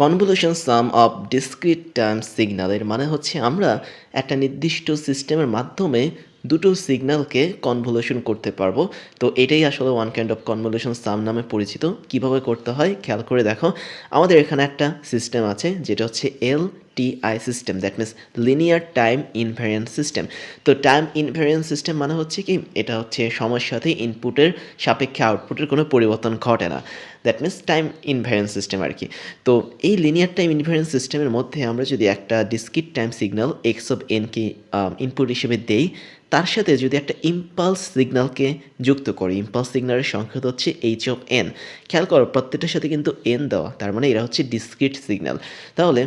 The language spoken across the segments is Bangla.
Convolution some of discrete time সিগন্যালের মানে হচ্ছে আমরা একটা নির্দিষ্ট সিস্টেমের মাধ্যমে দুটো সিগন্যালকে কনভলিউশন করতে পারবো। তো এটাই আসলে ওয়ান কাইন্ড অফ কনভলিউশন সাম নামে পরিচিত। কিভাবে করতে হয় খেয়াল করে দেখো। আমাদের এখানে একটা সিস্টেম আছে যেটা হচ্ছে LTI system, that means linear time invariant system. তো টাইম ইনভ্যারিয়েন্ট সিস্টেম মানে হচ্ছে কি, এটা হচ্ছে সময়ের সাথে ইনপুটের সাপেক্ষে আউটপুটের কোনো পরিবর্তন ঘটে না, that means time invariant system আর কি। তো এই লিনিয়ার টাইম ইনভ্যারিয়েন্ট সিস্টেমের মধ্যে আমরা যদি একটা discrete time signal x of এনকে ইনপুট হিসেবে দেই, তার সাথে যদি একটা ইম্পালস সিগন্যালকে যুক্ত করি, ইম্পালস সিগন্যালের সংখ্যা হচ্ছে এইচ অফ এন। খেয়াল করো প্রত্যেকটার সাথে কিন্তু এন দেওয়া, তার মানে এরা হচ্ছে ডিসক্রিট সিগন্যাল। তাহলে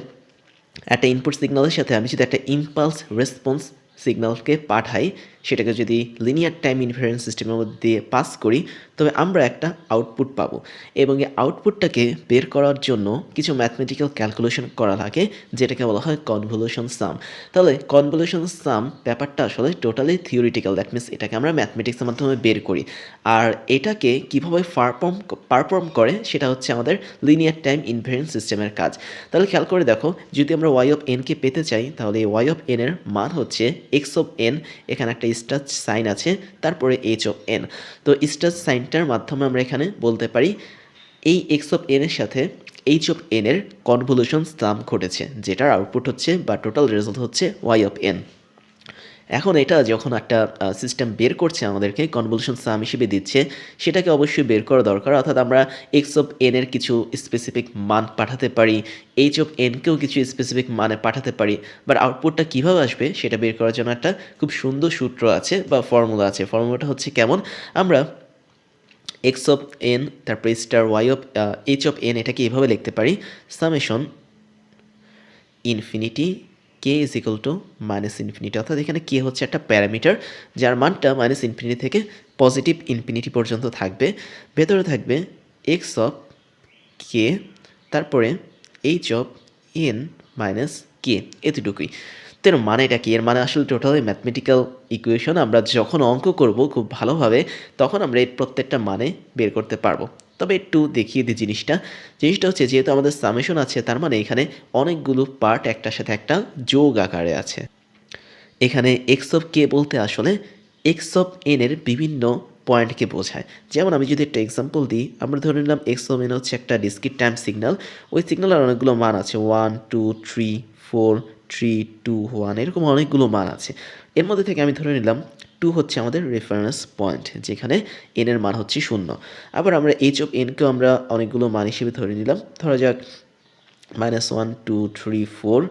একটা ইনপুট সিগন্যালের সাথে আমি যদি একটা ইম্পালস রেসপন্স সিগন্যালকে পাঠাই, সেটাকে যদি লিনিয়ার টাইম ইনফারেন্স সিস্টেমের মধ্যে দিয়ে পাস করি, তবে আমরা একটা আউটপুট পাবো। এবং এই আউটপুটটাকে বের করার জন্য কিছু ম্যাথমেটিক্যাল ক্যালকুলেশন করা লাগে, যেটাকে বলা হয় কনভলিউশন সাম। তাহলে কনভলিউশন সাম ব্যাপারটা আসলে টোটালি থিওরিটিক্যাল, দ্যাট মিনস এটাকে আমরা ম্যাথমেটিক্সের মাধ্যমে বের করি। আর এটাকে কীভাবে পারফর্ম করে সেটা হচ্ছে আমাদের লিনিয়ার টাইম ইনভ্যারিয়েন্ট সিস্টেমের কাজ। তাহলে খেয়াল করে দেখো, যদি আমরা ওয়াই অফ এনকে পেতে চাই, তাহলে এই ওয়াই অফ এন এর মান হচ্ছে এক্স অফ এন, এখানে একটা স্টার সাইন আছে, তারপরে এইচ অফ এন। তো স্টার সাইনটার মাধ্যমে আমরা এখানে বলতে পারি এই এক্স অফ এন এর সাথে এইচ অফ এন এর কনভলিউশন সাম ঘটেছে, যেটার আউটপুট হচ্ছে বা টোটাল রেজাল্ট হচ্ছে ওয়াই অফ এন। এখন এটা যখন একটা সিস্টেম বের করছে আমাদেরকে কনভলিউশন সাম হিসেবে দিচ্ছে, সেটাকে অবশ্যই বের করা দরকার। অর্থাৎ আমরা এক্স অফ এন এর কিছু স্পেসিফিক মান পাঠাতে পারি, এইচ অফ এনকেও কিছু স্পেসিফিক মানে পাঠাতে পারি, বাট আউটপুটটা কীভাবে আসবে সেটা বের করার জন্য একটা খুব সুন্দর সূত্র আছে বা ফর্মুলা আছে। ফর্মুলাটা হচ্ছে কেমন, আমরা এক্স অফ এন তারপরে star y of h of n এটাকে এইভাবে লিখতে পারি, summation infinity k is equal to minus infinity. অর্থাৎ এখানে কে হচ্ছে একটা প্যারামিটার, যার মানটা মাইনাস ইনফিনিটি থেকে পজিটিভ ইনফিনিটি পর্যন্ত থাকবে। ভেতরে থাকবে এক্স অফ কে, তারপরে h of n minus k, এতটুকুই। তো এর মানেটা কি? এর মানে আসলে টোটালি ম্যাথমেটিক্যাল ইকুয়েশন। আমরা যখন অঙ্ক করব খুব ভালোভাবে, তখন আমরা এই প্রত্যেকটা মানে বের করতে পারবো। তবে একটু দেখিয়ে দিই জিনিসটা হচ্ছে, যেহেতু আমাদের সামেশন আছে, তার মানে এখানে অনেকগুলো পার্ট একটার সাথে একটা যোগ আকারে আছে। এখানে এক্স অফ কে বলতে আসলে এক্স অফ এন এর বিভিন্ন পয়েন্টকে বোঝায়। যেমন আমি যদি একটা এক্সাম্পল দিই, আমরা ধরে নিলাম এক্স অফ এন হচ্ছে একটা ডিসক্রিট টাইম সিগন্যাল। ওই সিগন্যালের অনেকগুলো মান আছে, 1 2 3 4 3 2 1, এরকম অনেকগুলো মান আছে। এর মধ্যে থেকে আমি ধরে নিলাম 2 হচ্ছে আমাদের রেফারেন্স পয়েন্ট, যেখানে এন এর মান হচ্ছে 0। আবার আমরা এইচ অফ এনকেও আমরা অনেকগুলো মান হিসেবে ধরে নিলাম, ধরা যাক -1 2 3 4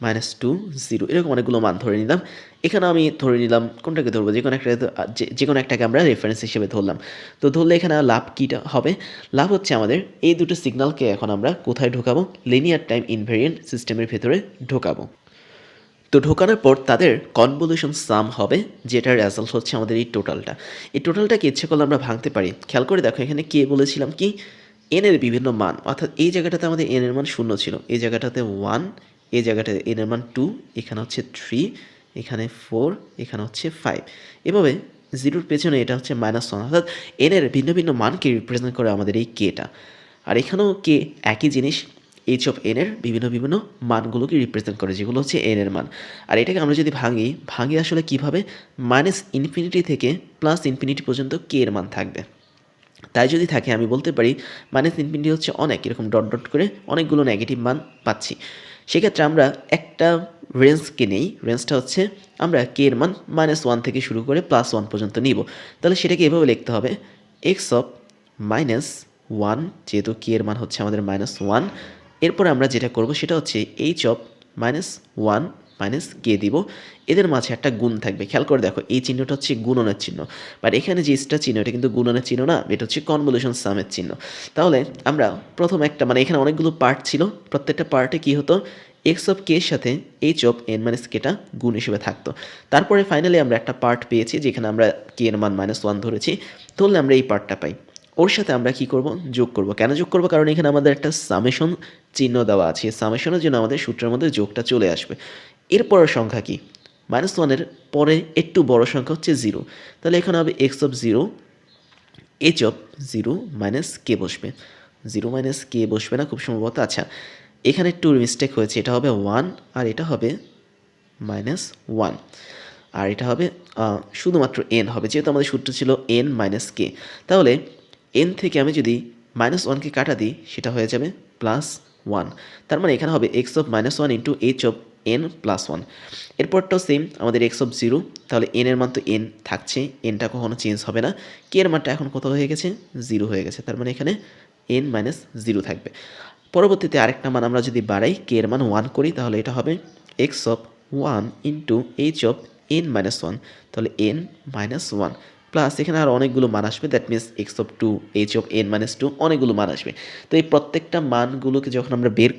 -2 0, এরকম অনেকগুলো মান ধরে নিলাম। এখানে আমি ধরে নিলাম, কোনটাকে ধরবো, যে কোনো একটাকে আমরা রেফারেন্স হিসেবে ধরলাম। তো ধরলে এখানে লাভ কীটা হবে? লাভ হচ্ছে আমাদের এই দুটো সিগন্যালকে এখন আমরা কোথায় ঢোকাবো? লিনিয়ার টাইম ইনভ্যারিয়েন্ট সিস্টেমের ভেতরে ঢোকাবো। তো ঢোকানোর পর তাদের কনভলিউশন সাম হবে, যেটার রেজাল্ট হচ্ছে আমাদের এই টোটালটা। এই টোটালটাকে ইচ্ছে করলে আমরা ভাঙতে পারি। খেয়াল করে দেখো, এখানে কে বলেছিলাম কি, এন এর বিভিন্ন মান, অর্থাৎ এই জায়গাটাতে আমাদের এন এর মান 0 ছিল, এই জায়গাটাতে 1, এই জায়গাটাতে এন এর মান 2, এখানে হচ্ছে 3, এখানে 4, এখানে হচ্ছে 5। এভাবে জিরোর পেছনে এটা হচ্ছে -1, অর্থাৎ এন এর ভিন্ন ভিন্ন মানকে রিপ্রেজেন্ট করে আমাদের এই কেটা। আর এখানেও কে একই জিনিস, এইচ অফ এন এর বিভিন্ন বিভিন্ন মানগুলোকে রিপ্রেজেন্ট করে, যেগুলো হচ্ছে এন এর মান। আর এটাকে আমরা যদি ভাঙি আসলে কীভাবে, -ইনফিনিটি থেকে +ইনফিনিটি পর্যন্ত কে এর মান থাকবে। তাই যদি থাকে, আমি বলতে পারি -ইনফিনিটি হচ্ছে অনেক, এরকম ডট ডট করে অনেকগুলো নেগেটিভ মান পাচ্ছি। সেক্ষেত্রে আমরা একটা রেঞ্জকে নেই, রেঞ্জটা হচ্ছে আমরা কে এর মান -1 থেকে শুরু করে +1 পর্যন্ত নিব। তাহলে সেটাকে এভাবে লিখতে হবে, এক্স অফ -1, যেহেতু কে এর মান হচ্ছে আমাদের -1, এরপরে আমরা যেটা করব সেটা হচ্ছে এইচ অফ -1 মাইনাস কে দিব, এদের মাঝে একটা গুণ থাকবে। খেয়াল করে দেখো, এই চিহ্নটা হচ্ছে গুণনের চিহ্ন, বাট এখানে যে স্টার চিহ্ন, এটা কিন্তু গুণনের চিহ্ন না, এটা হচ্ছে কনভলিউশন সামের চিহ্ন। তাহলে আমরা প্রথম একটা, মানে এখানে অনেকগুলো পার্ট ছিল, প্রত্যেকটা পার্টে কি হতো, এক্স অফ কে এর সাথে এইচ অফ এন মাইনাস কেটা গুণ হিসেবে থাকতো। তারপরে ফাইনালি আমরা একটা পার্ট পেয়েছি, যেখানে আমরা কে এর মান -1 ধরেছি, ধরলে আমরা এই পার্টটা পাই। ওর সাথে আমরা কি করব, যোগ করব। কেন যোগ করব? কারণ এখানে আমাদের একটা সামেশন চিহ্ন দেওয়া আছে, সামেশনের জন্য আমাদের সূত্রের মধ্যে যোগটা চলে আসবে। এরপরের সংখ্যা কি, -1 পরে একটু বড় সংখ্যা হচ্ছে 0, তাহলে এখানে হবে x of 0, h of 0 minus k বসবে। 0 মাইনাস কে বসবে না খুব সম্ভবত। আচ্ছা, এখানে একটু মিস্টেক হয়েছে, এটা হবে 1 আর এটা হবে -1 আর এটা হবে শুধুমাত্র n হবে, যেহেতু আমাদের সূত্র ছিল n - k। তাহলে n থেকে আমি যদি -1কে কাটা দিই সেটা হয়ে যাবে +1। তার মানে এখানে হবে x(-1) ইন্টু h(n+1)। এরপরটাও সেম, আমাদের x(0), তাহলে n এর মান তো n থাকছে, nটা কখনো চেঞ্জ হবে না। k এর মানটা এখন কত হয়ে গেছে? 0 হয়ে গেছে, তার মানে এখানে n-0 থাকবে। পরবর্তীতে আরেকটা মান আমরা যদি বাড়াই, k এর মান 1 করি, তাহলে এটা হবে x(1) ইন্টু h(n-1), তাহলে n-1 প্লাস এখানে আর অনেকগুলো মান আসবে, দ্যাট মিনস x(2), h(n-2), অনেকগুলো মান আসবে। তো এই প্রত্যেকটা মানগুলোকে যখন আমরা বের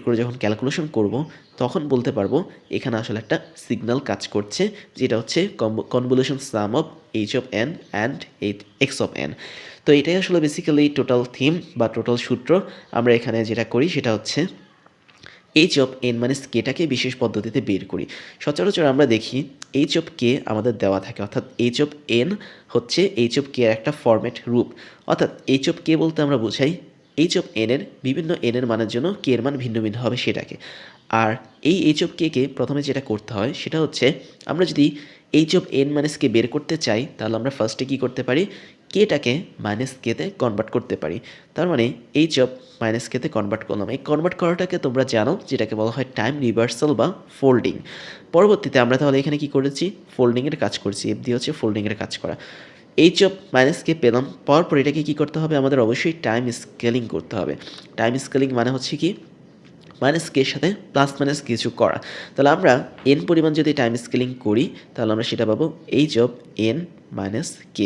করে যখন ক্যালকুলেশন করব, তখন বলতে পারবো এখানে আসলে একটা সিগন্যাল কাজ করছে, যেটা হচ্ছে convolution some of h(n) and x(n). তো এটাই আসলে বেসিক্যালি টোটাল থিম বা টোটাল সূত্র। আমরা এখানে যেটা করি সেটা হচ্ছে h(n-k)টাকে বিশেষ পদ্ধতিতে বের করি। সচরাচর আমরা দেখি h(k) আমাদের দেওয়া থাকে, অর্থাৎ h(n) হচ্ছে h(k) এর একটা ফরম্যাট রূপ। অর্থাৎ h(k) বলতে আমরা বোঝাই h(n) এর বিভিন্ন n এর মানের জন্য k এর মান ভিন্ন ভিন্ন হবে সেটাকে। আর এই h(k)কে প্রথমে যেটা করতে হয় সেটা হচ্ছে, আমরা যদি h(n-k) বের করতে চাই, তাহলে আমরা ফার্স্টে কী করতে পারি, কেটাকে -k-তে কনভার্ট করতে পারি। তার মানে h(-k)-তে কনভার্ট করলাম। এই কনভার্ট করাটাকে তোমরা জানো, যেটাকে বলা হয় টাইম রিভার্সাল বা ফোল্ডিং। পরবর্তীতে আমরা তাহলে এখানে কি করেছি, ফোল্ডিংয়ের কাজ করছি। f দিয়ে হচ্ছে ফোল্ডিংয়ের কাজ করা। h(-k) পেলাম, পাওয়ার পর এটাকে কী করতে হবে, আমাদের অবশ্যই টাইম স্কেলিং করতে হবে। টাইম স্কেলিং মানে হচ্ছে কি, -k এর সাথে প্লাস মাইনাস কিছু করা। তাহলে আমরা n পরিমাণ যদি টাইম স্কেলিং করি, তাহলে আমরা সেটা পাবো h(n-k),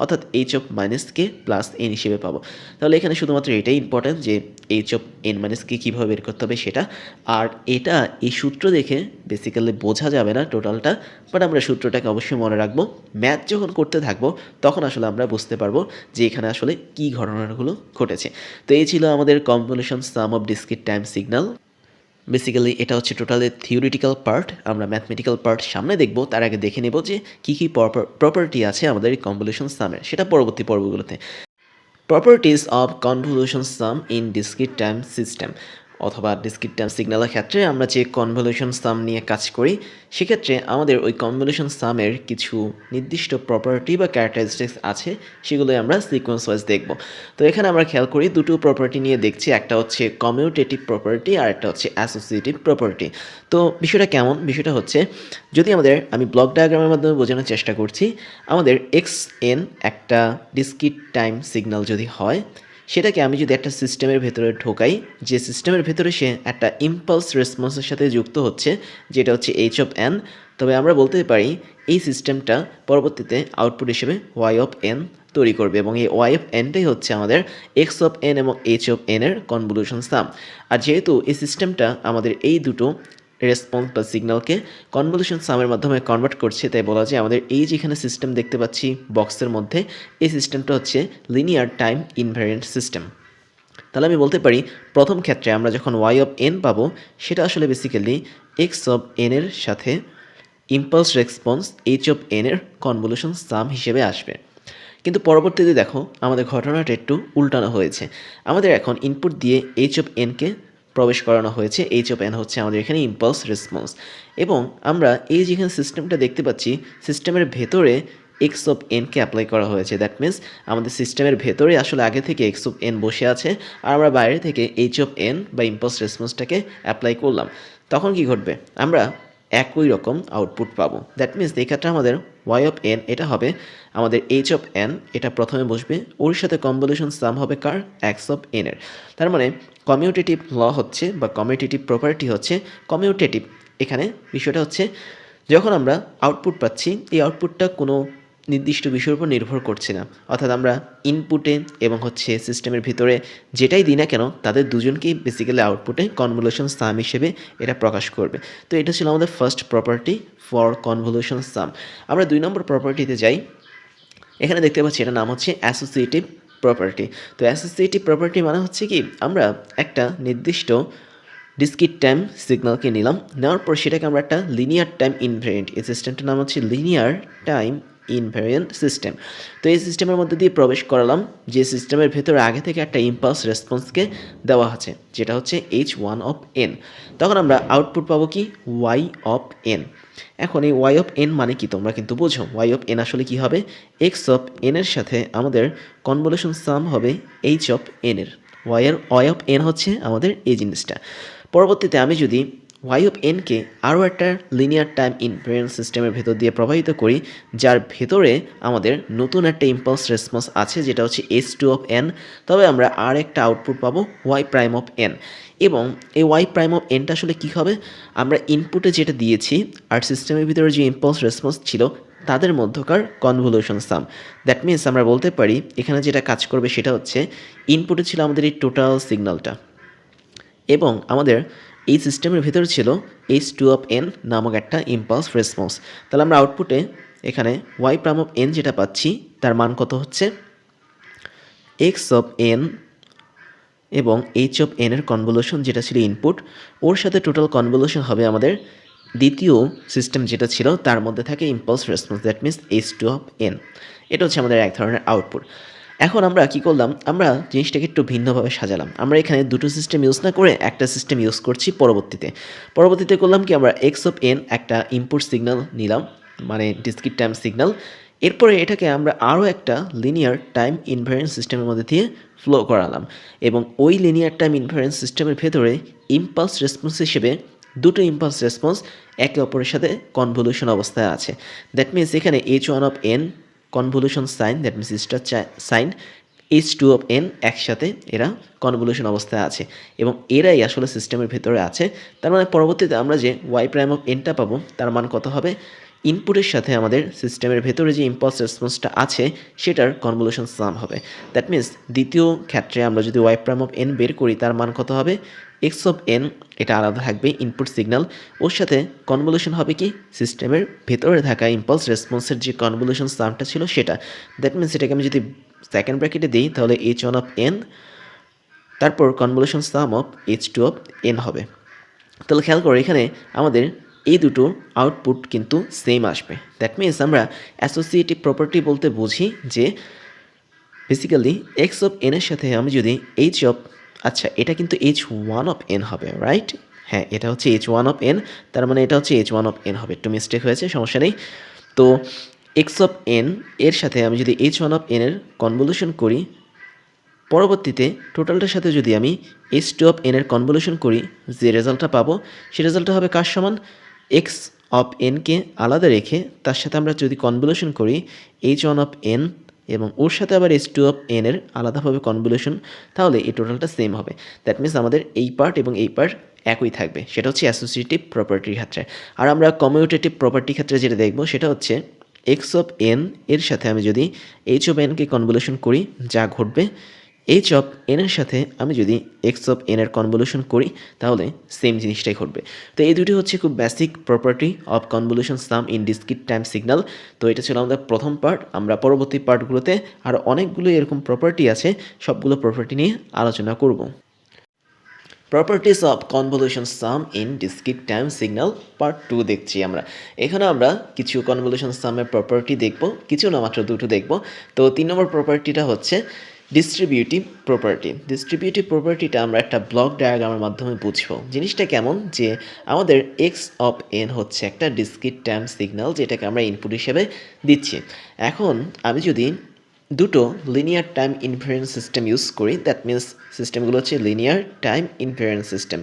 অর্থাৎ h(-k) প্লাস n হিসেবে পাবো। তাহলে এখানে শুধুমাত্র এটাই ইম্পর্ট্যান্ট যে h(n-k) কীভাবে বের করতে হবে সেটা। আর এটা এই সূত্র দেখে বেসিক্যালি বোঝা যাবে না টোটালটা, বাট আমরা সূত্রটাকে অবশ্যই মনে রাখবো। ম্যাথ যখন করতে থাকবো তখন আসলে আমরা বুঝতে পারবো যে এখানে আসলে কী ঘটনাগুলো ঘটেছে। তো এই ছিল আমাদের convolution some of discrete time signal. Basically এটা হচ্ছে টোটালি থিওরিটিক্যাল পার্ট, আমরা ম্যাথমেটিক্যাল পার্ট সামনে দেখব। তার আগে দেখে নেব যে কী কী প্রপার্টি আছে আমাদের এই কনভলিউশন সামের, সেটা পরবর্তী পর্বগুলোতে। Properties of convolution sum in discrete time system অথবা ডিসক্রিট টাইম সিগন্যালের ক্ষেত্রে আমরা যে কনভলিউশন সাম নিয়ে কাজ করি, সেক্ষেত্রে আমাদের ওই কনভলিউশন সামের কিছু নির্দিষ্ট প্রপার্টি বা ক্যারেক্টারিস্টিক্স আছে, সেগুলোই আমরা সিকোয়েন্স ওয়াইজ দেখব। তো এখানে আমরা খেয়াল করি দুটো প্রপার্টি নিয়ে দেখছি, একটা হচ্ছে কমিউটেটিভ প্রপার্টি আর একটা হচ্ছে অ্যাসোসিয়েটিভ প্রপার্টি। তো বিষয়টা কেমন, বিষয়টা হচ্ছে, যদি আমি ব্লক ডায়াগ্রামের মাধ্যমে বোঝানোর চেষ্টা করছি, আমাদের xn একটা ডিসক্রিট টাইম সিগন্যাল যদি হয়, সেটাকে আমি যদি একটা সিস্টেমের ভেতরে ঢোকাই, যে সিস্টেমের ভেতরে সে একটা ইম্পালস রেসপন্সের সাথে যুক্ত হচ্ছে, যেটা হচ্ছে h(n), তবে আমরা বলতে পারি এই সিস্টেমটা পরবর্তীতে আউটপুট হিসেবে y(n) তৈরি করবে, এবং এই y(n)টাই হচ্ছে আমাদের x(n) এবং h(n) এর কনভলিউশন সাম। আর যেহেতু এই সিস্টেমটা আমাদের এই দুটো রেসপন্স বা সিগন্যালকে কনভলিউশন সামের মাধ্যমে কনভার্ট করছে, তাই বলা যায় আমাদের এই যেখানে সিস্টেম দেখতে পাচ্ছি বক্সের মধ্যে, এই সিস্টেমটা হচ্ছে লিনিয়ার টাইম ইনভ্যারিয়েন্ট সিস্টেম। তাহলে আমি বলতে পারি প্রথম ক্ষেত্রে আমরা যখন y(n) পাবো, সেটা আসলে বেসিক্যালি x(n) এর সাথে ইম্পালস রেসপন্স h(n) এর কনভলিউশন সাম হিসেবে আসবে। কিন্তু পরবর্তীতে দেখো আমাদের ঘটনাটা একটু উল্টানো হয়েছে। আমাদের এখন ইনপুট দিয়ে h(n)কে প্রবেশ করানো হয়েছে। h(n) হচ্ছে আমাদের এখানে ইম্পালস রেসপন্স, এবং আমরা এই যেখানে সিস্টেমটা দেখতে পাচ্ছি, সিস্টেমের ভেতরে x(n)কে অ্যাপ্লাই করা হয়েছে। দ্যাট মিন্স আমাদের সিস্টেমের ভেতরে আসলে আগে থেকে x(n) বসে আছে, আর আমরা বাইরে থেকে h(n) বা ইম্পালস রেসপন্সটাকে অ্যাপ্লাই করলাম। তখন কি ঘটবে, আমরা একই রকম আউটপুট পাবো। দ্যাট মিন্স এই ক্ষেত্রে আমাদের y(n) এটা হবে আমাদের h(n), এটা প্রথমে বসবে, ওর সাথে কনভলিউশন সাম হবে কার, x(n) এর। তার মানে কমিউটেটিভ ল হচ্ছে বা কমিউটেটিভ প্রপার্টি হচ্ছে কমিউটেটিভ। এখানে বিষয়টা হচ্ছে, যখন আমরা আউটপুট পাচ্ছি, এই আউটপুটটা কোনো নির্দিষ্ট বিষয়ের উপর নির্ভর করছে না, অর্থাৎ আমরা ইনপুটে এবং হচ্ছে সিস্টেমের ভিতরে যেটাই দিই না কেন, তাদের দুজনকেই বেসিক্যালি আউটপুটে কনভলিউশন সাম হিসেবে এটা প্রকাশ করবে। তো এটা ছিল আমাদের ফার্স্ট প্রপার্টি ফর কনভলিউশন সাম। আমরা 2 নম্বর প্রপার্টিতে যাই। এখানে দেখতে পাচ্ছি এটার নাম হচ্ছে অ্যাসোসিয়েটিভ প্রপার্টি। তো অ্যাসোসিয়েটিভ প্রপার্টি মানে হচ্ছে কি, আমরা একটা নির্দিষ্ট ডিসক্রিট টাইম সিগন্যালকে নিলাম, নেওয়ার পর সেটাকে আমরা একটা লিনিয়ার টাইম ইনভ্যারিয়েন্ট, এই সিস্টেমটার নাম হচ্ছে লিনিয়ার টাইম ইনভ্যারিয়েন্ট সিস্টেম। তো এই সিস্টেমের মধ্যে দিয়ে প্রবেশ করালাম যে সিস্টেমের ভেতরে আগে থেকে একটা ইম্পালস রেসপন্সকে দেওয়া আছে, যেটা হচ্ছে h1 তখন আমরা আউটপুট পাবো কি y এখন এই y মানে কি তোমরা কিন্তু বোঝো। y আসলে কি হবে, x এর সাথে আমাদের কনভলিউশন সাম হবে h এর। y হচ্ছে আমাদের এই জিনিসটা। পরবর্তীতে আমি যদি কে আরও একটা লিনিয়ার টাইম ইনভ্যারিয়েন্ট সিস্টেমের ভেতর দিয়ে প্রবাহিত করি, যার ভেতরে আমাদের নতুন একটা ইম্পালস রেসপন্স আছে যেটা হচ্ছে h2 তবে আমরা আর একটা আউটপুট পাবো y', এবং এই y'টা আসলে কী হবে, আমরা ইনপুটে যেটা দিয়েছি আর সিস্টেমের ভিতরে যে ইম্পালস রেসপন্স ছিল তাদের মধ্যকার কনভলিউশন সাম। দ্যাট মিনস আমরা বলতে পারি এখানে যেটা কাজ করবে সেটা হচ্ছে ইনপুটে ছিল আমাদের এই টোটাল সিগন্যালটা, এবং আমাদের এই সিস্টেমের ভিতরে ছিল h2 নামক একটা ইম্পালস রেসপন্স। তাহলে আমরা আউটপুটে এখানে y' যেটা পাচ্ছি তার মান কত হচ্ছে x এবং h এর কনভলিউশন যেটা ছিল ইনপুট, ওর সাথে টোটাল কনভলিউশন হবে আমাদের দ্বিতীয় সিস্টেম যেটা ছিল তার মধ্যে থাকে impulse response, that means h2. এটা হচ্ছে আমাদের এক ধরনের আউটপুট। এখন আমরা কি করলাম, আমরা জিনিসটাকে একটু ভিন্নভাবে সাজালাম। আমরা এখানে দুটো সিস্টেম ইউজ না করে একটা সিস্টেম ইউজ করছি। পরবর্তীতে করলাম কি, আমরা x একটা ইনপুট সিগন্যাল নিলাম, মানে ডিসক্রিট টাইম সিগন্যাল। এরপরে এটাকে আমরা আরও একটা লিনিয়ার টাইম ইনভ্যারিয়েন্ট সিস্টেমের মধ্যে দিয়ে ফ্লো করালাম, এবং ওই লিনিয়ার টাইম ইনভ্যারিয়েন্ট সিস্টেমের ভেতরে ইম্পালস রেসপন্স হিসেবে দুটো ইম্পালস রেসপন্স একে অপরের সাথে কনভলিউশন অবস্থায় আছে। দ্যাট মিনস এখানে h1 convolution sign, that means star sign, h2 একসাথে এরা কনভলিউশন অবস্থায় আছে, এবং এরাই আসলে সিস্টেমের ভেতরে আছে। তার মানে পরবর্তীতে আমরা যে y''টা পাবো তার মান কত হবে, ইনপুটের সাথে আমাদের সিস্টেমের ভেতরে যে ইম্পালস রেসপন্সটা আছে সেটার কনভলিউশন সাম হবে। দ্যাট মিনস দ্বিতীয় ক্ষেত্রে আমরা যদি y'' বের করি তার মান কত হবে, x এটা আলাদা থাকবে ইনপুট সিগন্যাল, ওর সাথে কনভলিউশন হবে কি সিস্টেমের ভেতরে থাকা ইম্পালস রেসপন্সের যে কনভলিউশন সামটা ছিল সেটা। দ্যাট মিনস এটাকে আমি যদি সেকেন্ড ব্র্যাকেটে দিই তাহলে h1 তারপর কনভলিউশন সাম অফ h2 হবে। তাহলে খেয়াল করো এখানে আমাদের এই দুটো আউটপুট কিন্তু সেম আসবে। দ্যাট মিনস আমরা অ্যাসোসিয়েটিভ প্রপার্টি বলতে বুঝি যে বেসিক্যালি x এর সাথে আমি যদি আচ্ছা এটা কিন্তু h1 হবে, রাইট? হ্যাঁ, এটা হচ্ছে h1, তার মানে এটা হচ্ছে h1 হবে। একটু মিস্টেক হয়েছে, সমস্যা নেই। তো x এর সাথে আমি যদি h1 এর কনভলিউশন করি, পরবর্তীতে টোটালটার সাথে যদি আমি h2 এর কনভলিউশন করি, যে রেজাল্টটা পাবো সে রেজাল্টটা হবে কার সমান, কে আলাদা রেখে তার সাথে আমরা যদি কনভলিউশন করি h1 এবং ওর সাথে আবার h2 এর আলাদাভাবে কনভলিউশন, তাহলে এই টোটালটা সেম হবে। দ্যাট মিনস আমাদের এই পার্ট এবং এই পার্ট একই থাকবে। সেটা হচ্ছে অ্যাসোসিয়েটিভ প্রপার্টির ক্ষেত্রে। আর আমরা কমিউটেটিভ প্রপার্টির ক্ষেত্রে যেটা দেখব সেটা হচ্ছে x এর সাথে আমি যদি h কে কনভলিউশন করি, যা ঘটবে h এর সাথে আমি যদি x এর কনভলিউশন করি তাহলে সেম জিনিসটাই ঘটবে। তো এই দুটি হচ্ছে খুব basic property of convolution sum in discrete time signal. তো এটা ছিল আমাদের প্রথম পার্ট। আমরা পরবর্তী পার্টগুলোতে আরও অনেকগুলো এরকম প্রপার্টি আছে, সবগুলো প্রপার্টি নিয়ে আলোচনা করব। Properties of convolution sum in discrete time signal part 2 দেখছি আমরা। এখানে আমরা কিছু কনভলিউশন সামের প্রপার্টি দেখব, কিছু না মাত্র দুটো দেখব। তো 3 নম্বর প্রপার্টিটা হচ্ছে ডিস্ট্রিবিউটিভ প্রপার্টি। ডিস্ট্রিবিউটিভ প্রপার্টিটা আমরা একটা ব্লক ডায়াগ্রামের মাধ্যমে বুঝবো। জিনিসটা কেমন, যে আমাদের x হচ্ছে একটা ডিসক্রিট টাইম সিগন্যাল যেটাকে আমরা ইনপুট হিসেবে দিচ্ছি। এখন আমি যদি দুটো linear time invariant system use করি, দ্যাট মিনস সিস্টেমগুলো হচ্ছে লিনিয়ার টাইম ইনভ্যারিয়েন্ট সিস্টেম।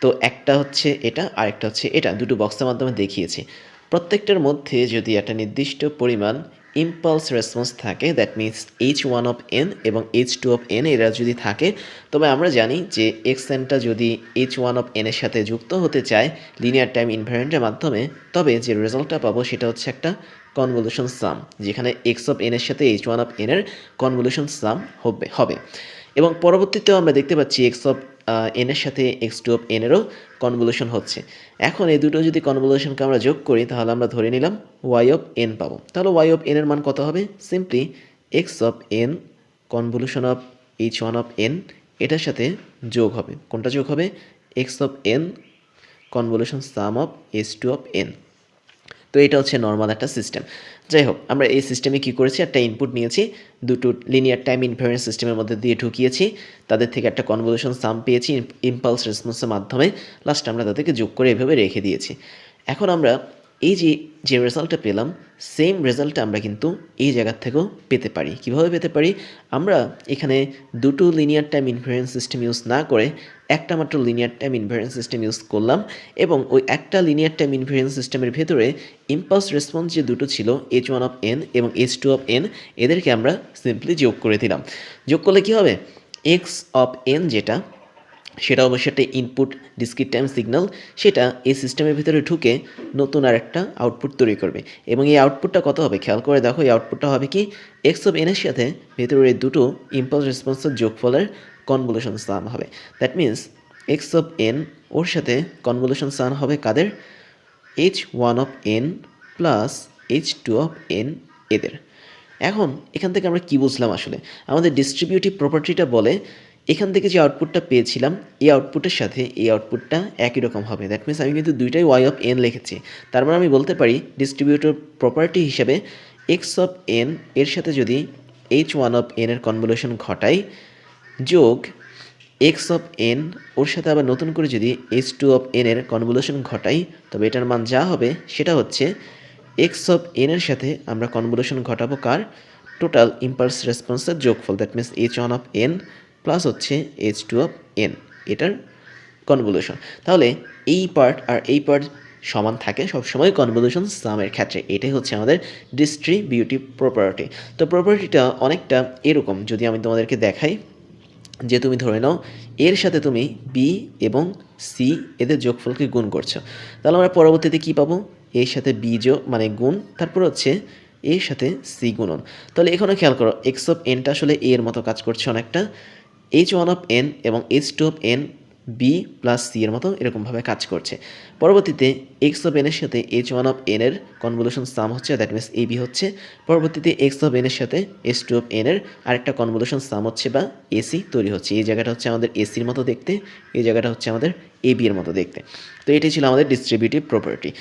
তো একটা হচ্ছে এটা আর একটা হচ্ছে এটা, দুটো বক্সের মাধ্যমে দেখিয়েছি। প্রত্যেকটার মধ্যে যদি একটা নির্দিষ্ট পরিমাণ ইম্পালস রেসপন্স থাকে, দ্যাট মিনস h1 এবং h2 এরা যদি থাকে, তবে আমরা জানি যে xnটা যদি h1 এর সাথে যুক্ত হতে চায় লিনিয়ার টাইম ইনভ্যারিয়েন্টের মাধ্যমে, তবে যে রেজাল্টটা পাবো সেটা হচ্ছে একটা কনভলিউশন সাম, যেখানে x এর সাথে h1 এর কনভলিউশন সাম হবে। এবং পরবর্তীতেও আমরা দেখতে পাচ্ছি x এর সাথে x2 এরও কনভলিউশন হচ্ছে। এখন এই দুটো যদি কনভলিউশনকে আমরা যোগ করি তাহলে আমরা ধরে নিলাম y পাবো। তাহলে y এর মান কত হবে, simply x convolution of h1 এটার সাথে যোগ হবে। কোনটা যোগ হবে, x convolution some of h2. তো এটা হচ্ছে নর্মাল একটা সিস্টেম। যাই হোক, আমরা এই সিস্টেমে কী করেছি, একটা ইনপুট নিয়েছি, দুটো লিনিয়ার টাইম ইনফারেন্স সিস্টেমের মধ্যে দিয়ে ঢুকিয়েছি, তাদের থেকে একটা কনভলিউশন সাম পেয়েছি ইম্পালস রেসপন্সের মাধ্যমে, লাস্টে আমরা তাদেরকে যোগ করে এভাবে রেখে দিয়েছি। এখন আমরা এই যে রেজাল্টটা পেলাম, সেম রেজাল্টটা আমরা কিন্তু এই জায়গার থেকেও পেতে পারি। কীভাবে পেতে পারি? আমরা এখানে দুটো linear time inference system use না করে একটা মাত্র linear time inference system use করলাম, এবং ওই একটা লিনিয়ার টাইম ইনফারেন্স সিস্টেমের ভেতরে ইম্পালস রেসপন্স যে দুটো ছিল h1 এবং h2 এদেরকে আমরা সিম্পলি যোগ করে দিলাম। যোগ করলে কী হবে? x যেটা, সেটা অবশ্যই একটা ইনপুট ডিসক্রিট টাইম সিগন্যাল, সেটা এই সিস্টেমের ভিতরে ঢুকে নতুন আর একটা আউটপুট তৈরি করবে, এবং এই আউটপুটটা কত হবে খেয়াল করে দেখো। এই আউটপুটটা হবে কি, এর সাথে ভেতরে দুটো ইম্পালস রেসপন্সের যোগফলের কনভলিউশন সাম হবে। দ্যাট মিন্স ওর সাথে কনভলিউশন সাম হবে কাদের? h1 প্লাস h2 এদের। এখন এখান থেকে আমরা কি বুঝলাম? আসলে আমাদের ডিস্ট্রিবিউটিভ প্রপার্টিটা বলে এখান থেকে যে আউটপুটটা পেয়েছিলাম এই আউটপুটের সাথে এই আউটপুটটা একই রকম হবে। দ্যাট মিনস আমি কিন্তু দুইটাই y লিখেছি, তার মানে আমি বলতে পারি ডিস্ট্রিবিউটিভ প্রপার্টি হিসেবে x এর সাথে যদি h1 এর কনভলিউশন ঘটাই, যোগ x ওর সাথে আবার নতুন করে যদি h2 এর কনভলিউশন ঘটাই, তবে এটার মান যা হবে সেটা হচ্ছে x এর সাথে আমরা কনভলিউশন ঘটাবো কার? টোটাল ইম্পালস রেসপন্সের যোগফল। দ্যাট মিনস h1 প্লাস হচ্ছে h2 এটার কনভলিউশন। তাহলে এই পার্ট আর এই পার্ট সমান থাকে সবসময় কনভলিউশন সামের ক্ষেত্রে। এটাই হচ্ছে আমাদের ডিস্ট্রিবিউটিভ প্রপার্টি। তো প্রপার্টিটা অনেকটা এরকম, যদি আমি তোমাদেরকে দেখাই, যে তুমি ধরে নাও এর সাথে তুমি বি এবং সি এদের যোগফলকে গুণ করছো, তাহলে আমরা পরবর্তীতে কি পাবো? এর সাথে বি যোগ মানে গুণ, তারপর হচ্ছে এর সাথে সি গুণন। তাহলে এখানে খেয়াল করো টা আসলে এর মতো কাজ করছে অনেকটা, h1 এবং h2 বি প্লাস সি এর মতো এরকমভাবে কাজ করছে। পরবর্তীতে এর সাথে h1 এর কনভলিউশন সাম হচ্ছে, দ্যাট মিনস এ বি হচ্ছে। পরবর্তীতে এর সাথে h2 এর আরেকটা কনভলিউশন সাম হচ্ছে বা এসি তৈরি হচ্ছে। এই জায়গাটা হচ্ছে আমাদের এসির মতো দেখতে, এই জায়গাটা হচ্ছে আমাদের এ বি এর মতো দেখতে। তো এটাই ছিল আমাদের ডিস্ট্রিবিউটিভ প্রপার্টি।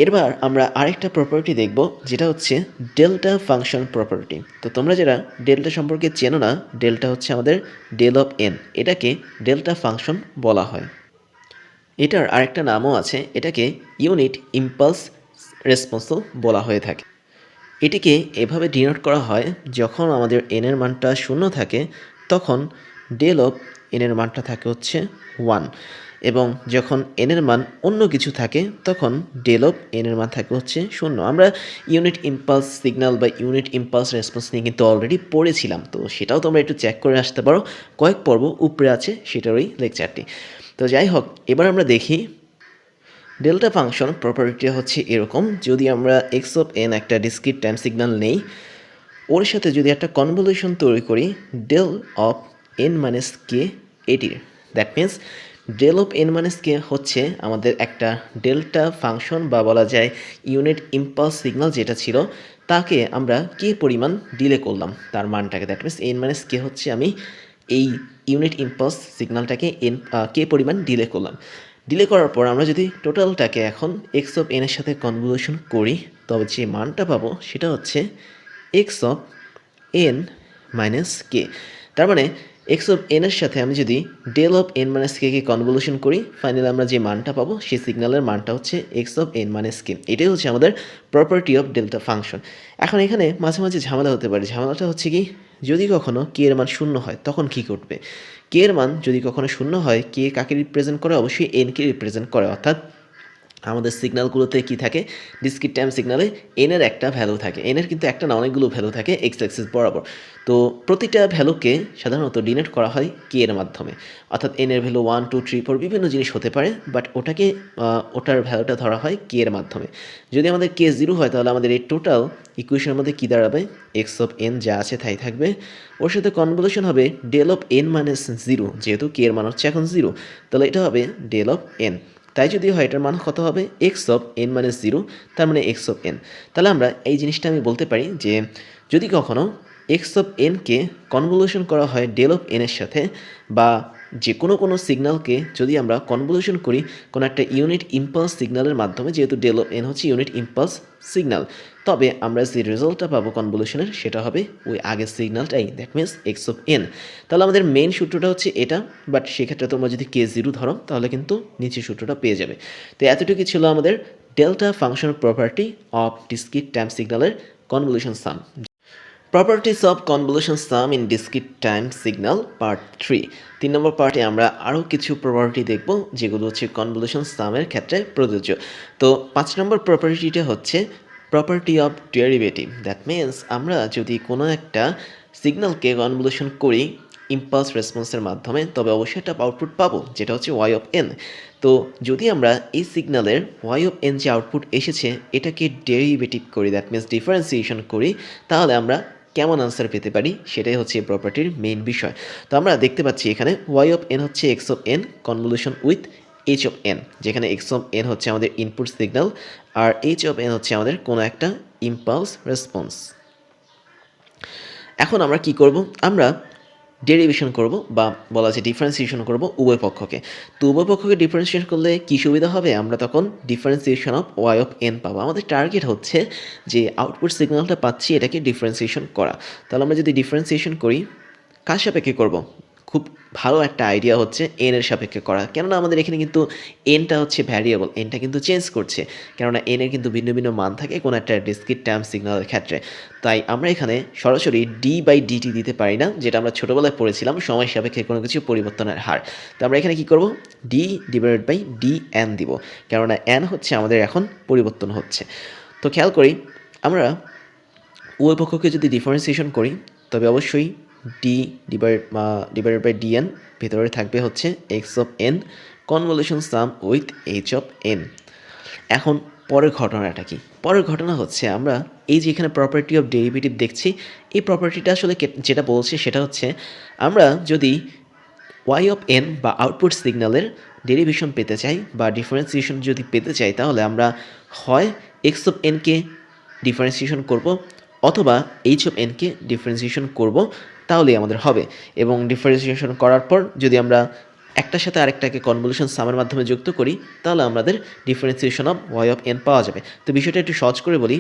এবার আমরা আরেকটা প্রপার্টি দেখব, যেটা হচ্ছে ডেল্টা ফাংশন প্রপার্টি। তো তোমরা যারা ডেল্টা সম্পর্কে চেনো না, ডেল্টা হচ্ছে আমাদের del(n), এটাকে ডেল্টা ফাংশন বলা হয়। এটার আরেকটা নামও আছে, এটাকে ইউনিট ইম্পালস রেসপন্সও বলা হয়ে থাকে। এটিকে এভাবে ডিনোট করা হয়, যখন আমাদের n এর মানটা 0 থাকে তখন del(n) এর মানটা থাকে হচ্ছে 1, এবং যখন n এর মান অন্য কিছু থাকে তখন del(n) এর মান থাকে হচ্ছে 0। আমরা ইউনিট ইম্পালস সিগন্যাল বা ইউনিট ইম্পালস রেসপন্স নিয়ে কিন্তু অলরেডি পড়েছিলাম, তো সেটাও তোমরা একটু চেক করে আসতে পারো, কয়েক পর্ব উপরে আছে সেটার ওই লেকচারটি। তো যাই হোক, এবার আমরা দেখি ডেল্টা ফাংশন প্রপার্টিটা হচ্ছে এরকম। যদি আমরা x(n) একটা ডিসক্রিট টাইম সিগন্যাল নেই, ওর সাথে যদি একটা কনভলিউশন তৈরি করি del(n - k) এটির, দ্যাট মিন্স del(n - k) হচ্ছে আমাদের একটা ডেল্টা ফাংশন, বা বলা যায় ইউনিট ইম্পালস সিগন্যাল যেটা ছিল, তাকে আমরা কে পরিমাণ ডিলে করলাম তার মানটাকে। দ্যাট মিন্স n - k হচ্ছে আমি এই ইউনিট ইম্পালস সিগন্যালটাকে কে পরিমাণ ডিলে করলাম। ডিলে করার পর আমরা যদি টোটালটাকে এখন x(n) এর সাথে কনভলিউশন করি, তবে যে মানটা পাবো সেটা হচ্ছে x(n - k). তার মানে x(n) এর সাথে আমি যদি del(n - k) কে কনভলিউশন করি, ফাইনালি আমরা যে মানটা পাবো সেই সিগন্যালের মানটা হচ্ছে x(n - k). এটাই হচ্ছে আমাদের প্রপার্টি অফ ডেল্টা ফাংশন। এখন এখানে মাঝে মাঝে ঝামেলা হতে পারে। ঝামেলাটা হচ্ছে কি, যদি কখনো k এর মান 0 হয় তখন কী ঘটবে? k এর মান যদি কখনো 0 হয়, k কাকে রিপ্রেজেন্ট করে? অবশ্যই n কে রিপ্রেজেন্ট করে। অর্থাৎ আমাদের সিগন্যালগুলোতে কি থাকে? ডিসক্রিট টাইম সিগন্যালে n এর একটা ভ্যালু থাকে। n এর কিন্তু একটা না, অনেকগুলো ভ্যালু থাকে এক্স অ্যাক্সিস বরাবর। তো প্রতিটা ভ্যালুকে সাধারণত ডিনোট করা হয় k এর মাধ্যমে। অর্থাৎ n এর ভ্যালু 1 2 3 4 বিভিন্ন জিনিস হতে পারে, বাট ওটার ভ্যালুটা ধরা হয় k এর মাধ্যমে। যদি আমাদের k 0 হয়, তাহলে আমাদের এই টোটাল ইকুয়েশনের মধ্যে কী দাঁড়াবে? x(n) যা আছে তাই থাকবে, ওর সাথে কনভলিউশন হবে del(n - 0), যেহেতু k এর মান হচ্ছে এখন 0, তাহলে এটা হবে del(n). তাই যদি হয় এটার মান কত হবে? x(n - 0), তার মানে x(n). তাহলে আমরা এই জিনিসটা আমি বলতে পারি যে যদি কখনো x(n) কে কনভলিউশন করা হয় del(n) এর সাথে, বা যে কোনো সিগন্যালকে যদি আমরা কনভলিউশন করি কোনো একটা ইউনিট ইম্পালস সিগন্যালের মাধ্যমে, যেহেতু ডেল অফ এন হচ্ছে ইউনিট ইম্পালস সিগন্যাল, তবে আমরা যে রেজাল্টটা পাবো কনভলিউশনের সেটা হবে ওই আগের সিগন্যালটাই, that means x of n. তাহলে আমাদের মেইন সূত্রটা হচ্ছে এটা, বাট সেক্ষেত্রে তোমরা যদি কে জিরো ধরো তাহলে কিন্তু নিচের সূত্রটা পেয়ে যাবে। তো এতটুকু ছিল আমাদের delta function property of discrete time সিগন্যালের convolution sum. Properties of convolution sum in discrete time signal part 3। 3 number পার্টে আমরা আরও কিছু প্রপার্টি দেখব যেগুলো হচ্ছে কনভলিউশন সামের ক্ষেত্রে প্রযোজ্য। তো 5 নম্বর প্রপার্টিটা হচ্ছে property of derivative. That means আমরা যদি কোনো একটা সিগন্যালকে কনভলিউশন করি ইম্পালস রেসপন্সের মাধ্যমে, তবে অবশ্যই একটা আউটপুট পাবো যেটা হচ্ছে ওয়াই অফ এন। তো যদি আমরা এই সিগন্যালের ওয়াই অফ এন যে আউটপুট এসেছে এটাকে ডেরিভেটিভ করি, দ্যাট মিনস ডিফারেন্সিয়েশন করি, তাহলে আমরা কেমন আনসার পেতে পারি সেটাই হচ্ছে এই প্রপার্টির মেইন বিষয়। তো আমরা দেখতে পাচ্ছি এখানে ওয়াই অফ এন হচ্ছে x of n convolution with h of n, যেখানে এক্স অফ এন হচ্ছে আমাদের ইনপুট সিগন্যাল আর এইচ অফ এন হচ্ছে আমাদের কোনো একটা ইম্পালস রেসপন্স। এখন আমরা কি করব, আমরা ডেরিভেশন করব বা বলা যায় ডিফারেন্সিয়েশন করব উভয় পক্ষকে। তো উভয় পক্ষকে ডিফারেন্সিয়েশন করলে কী সুবিধা হবে, আমরা তখন differentiation of y of n পাবো। আমাদের টার্গেট হচ্ছে যে আউটপুট সিগন্যালটা পাচ্ছি এটাকে ডিফারেন্সিয়েশন করা। তাহলে আমরা যদি ডিফারেন্সিয়েশন করি কার সাপেক্ষে করব, খুব ভালো একটা আইডিয়া হচ্ছে এন এর সাপেক্ষে করা, কেননা আমাদের এখানে কিন্তু এনটা হচ্ছে ভ্যারিয়েবল, এনটা কিন্তু চেঞ্জ করছে, কেননা এন এর কিন্তু ভিন্ন ভিন্ন মান থাকে কোনো একটা ডিসক্রিট টাইম সিগন্যালের ক্ষেত্রে। তাই আমরা এখানে সরাসরি ডি বাই ডিটি দিতে পারি না, যেটা আমরা ছোটোবেলায় পড়েছিলাম সময় সাপেক্ষে কোনো কিছু পরিবর্তনের হার। তো আমরা এখানে কি করব, d divided by d n দিব, কেননা এন হচ্ছে আমাদের এখন পরিবর্তন হচ্ছে। তো খেয়াল করি আমরা উভয় পক্ষকে যদি ডিফারেন্সিয়েশন করি তবে অবশ্যই d divided by d n ভিতরে থাকবে হচ্ছে x of n convolution sum with h of n. এখন পরের ঘটনাটা কি, পরের ঘটনা হচ্ছে আমরা এই যে এখানে প্রপার্টি অফ ডেরিভেটিভ দেখছি, এই প্রপার্টিটা আসলে যেটা বলছে সেটা হচ্ছে আমরা যদি ওয়াই অফ এন বা আউটপুট সিগন্যালের ডেরিভেশন পেতে চাই বা ডিফারেন্সিয়েশন যদি পেতে চাই, তাহলে আমরা হয় এক্স অফ এনকে ডিফারেন্সিয়েশন করব অথবা এইচ অফ এনকে ডিফারেন্সিয়েশন করব, তাহলেই আমাদের হবে। এবং ডিফারেন্সিয়েশন করার পর যদি আমরা একটার সাথে আরেকটাকে কনভলিউশন সামের মাধ্যমে যুক্ত করি তাহলে আমাদের differentiation of y of n পাওয়া যাবে। তো বিষয়টা একটু সহজ করে বলি,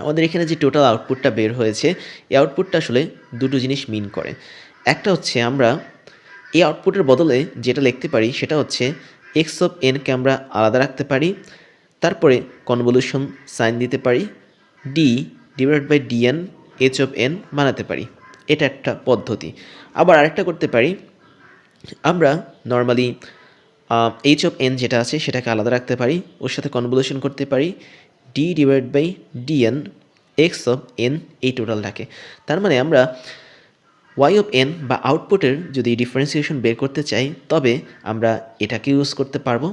আমাদের এখানে যে টোটাল আউটপুটটা বের হয়েছে এই আউটপুটটা আসলে দুটো জিনিস মিন করে। একটা হচ্ছে আমরা এই আউটপুটের বদলে যেটা লিখতে পারি সেটা হচ্ছে এক্স অফ এনকে আমরা আলাদা রাখতে পারি, তারপরে কনভলিউশন সাইন দিতে পারি, d divide by d n h of n বানাতে পারি, এটা একটা পদ্ধতি। আবার আরেকটা করতে পারি, আমরা নর্মালি এইচ অফ এন যেটা আছে সেটাকে আলাদা রাখতে পারি, ওর সাথে কনভলিউশন করতে পারি d divide by d n x of n এই টোটালটাকে। তার মানে আমরা ওয়াই অফ এন বা আউটপুটের যদি ডিফারেন্সিয়েশন বের করতে চাই তবে আমরা এটাকে ইউজ করতে পারবো